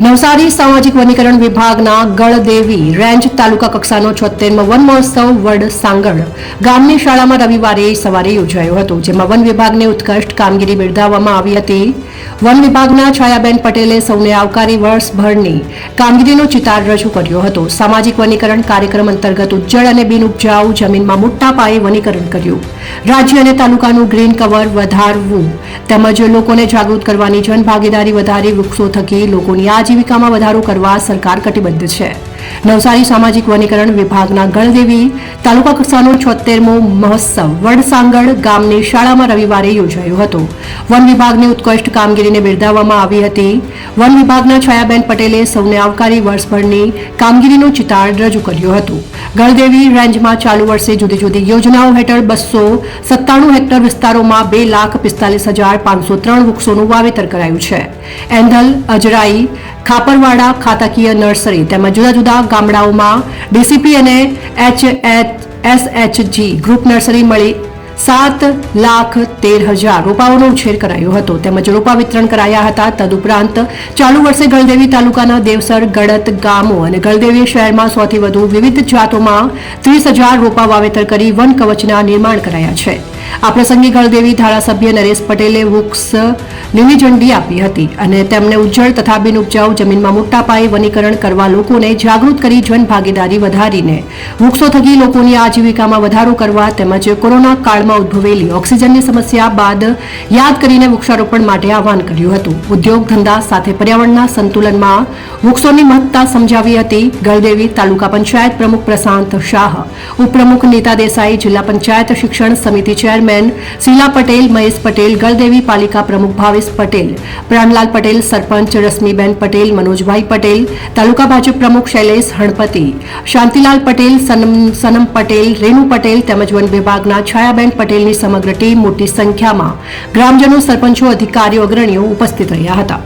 નવસારી સામાજિક વનીકરણ વિભાગના ગળદેવી રેન્જ તાલુકા કક્ષાનો 76મો વન મહોત્સવ વડસાંગળ ગામની શાળામાં રવિવારે સવારે યોજાયો હતો, જેમાં વન વિભાગને ઉત્કૃષ્ટ કામગીરી બિરદાવવામાં આવી હતી. વન વિભાગના છાયાબેન પટેલે સૌને આવકારી વર્ષભરની કામગીરીનો ચિતાર રજૂ કર્યો હતો. સામાજિક વનીકરણ કાર્યક્રમ અંતર્ગત ઉજ્જળ અને બિનઉપજાઉ જમીનમાં મોટા પાયે વનીકરણ કર્યું. રાજ્ય અને તાલુકાનું ગ્રીન કવર વધારવું તેમજ લોકોને જાગૃત કરવાની જનભાગીદારી વધારી વૃક્ષો થકી લોકોની આજીવિકામાં વધારો કરવા સરકાર કટિબદ્ધ છે. નવસારી સામાજિક વનીકરણ વિભાગના ગળદેવી તાલુકા કક્ષાનો 76મો મહોત્સવ વડસાંગળ ગામની શાળામાં રવિવારે યોજાયો હતો. વન વિભાગની ઉત્કૃષ્ટ કામગીરીને બિરદાવવામાં આવી હતી. વન વિભાગના છાયાબેન પટેલે સૌને આવકારી વર્ષભરની કામગીરીનો ચિતાર રજૂ કર્યો હતો. ગળદેવી રેન્જમાં ચાલુ વર્ષે જુદી જુદી યોજનાઓ હેઠળ 297 હેક્ટર વિસ્તારોમાં 2,45,503 વૃક્ષોનું વાવેતર કરાયું છે. એંધલ, અજરાઈ, ખાપરવાડા ખાતાકીય નર્સરી તેમજ જુદા જુદા ગામડાઓમાં ડીસીપી અને એસએચજી ગ્રુપ નર્સરી મળી 7,13,000 રોપાઓનો ઉછેર કરાયો હતો તેમજ રોપા વિતરણ કરાયા હતા. તદુપરાંત ચાલુ વર્ષે ગળદેવી તાલુકાના દેવસર, ગળત ગામો અને ગળદેવી શહેરમાં 100થી વધુ વિવિધ જાતોમાં 30,000 રોપા વાવેતર કરી વન કવચના નિર્માણ કરાયા છે. આ પ્રસંગે ગળદેવી ધારાસભ્ય નરેશ પટેલે વૃક્ષ લીલી ઝંડી આપી હતી અને તેમને ઉજ્જળ તથા બિનઉપજાઉ જમીનમાં મોટા પાયે વનીકરણ કરવા લોકોને જાગૃત કરી જનભાગીદારી વધારીને વૃક્ષો થકી લોકોની આજીવિકામાં વધારો કરવા તેમજ કોરોના કાળમાં ઉદ્ભવેલી ઓક્સિજનની સમસ્યા બાદ યાદ કરીને વૃક્ષારોપણ માટે આહવાન કર્યું હતું. ઉદ્યોગ ધંધા સાથે પર્યાવરણના સંતુલનમાં વૃક્ષોની મહત્તા સમજાવી હતી. ગળદેવી તાલુકા પંચાયત પ્રમુખ પ્રશાંત શાહ, ઉપપ્રમુખ નીતા દેસાઈ, જિલ્લા પંચાયત શિક્ષણ સમિતિ ચેરમેન શીલા પટેલ, મહેશ પટેલ, ગળદેવી પાલિકા પ્રમુખ ભાવેશ પટેલ, પ્રાણલાલ પટેલ, સરપંચ રશ્મિબેન પટેલ, મનોજભાઈ પટેલ, તાલુકા ભાજપ પ્રમુખ શૈલેષ હણપતિ, શાંતિલાલ પટેલ, સનમ પટેલ, રેણુ પટેલ તેમજ વન વિભાગના છાયાબેન પટેલની સમગ્ર ટીમ મોટી સંખ્યામાં ગ્રામજનો, સરપંચો, અધિકારીઓ, અગ્રણીઓ ઉપસ્થિત રહ્યા હતા.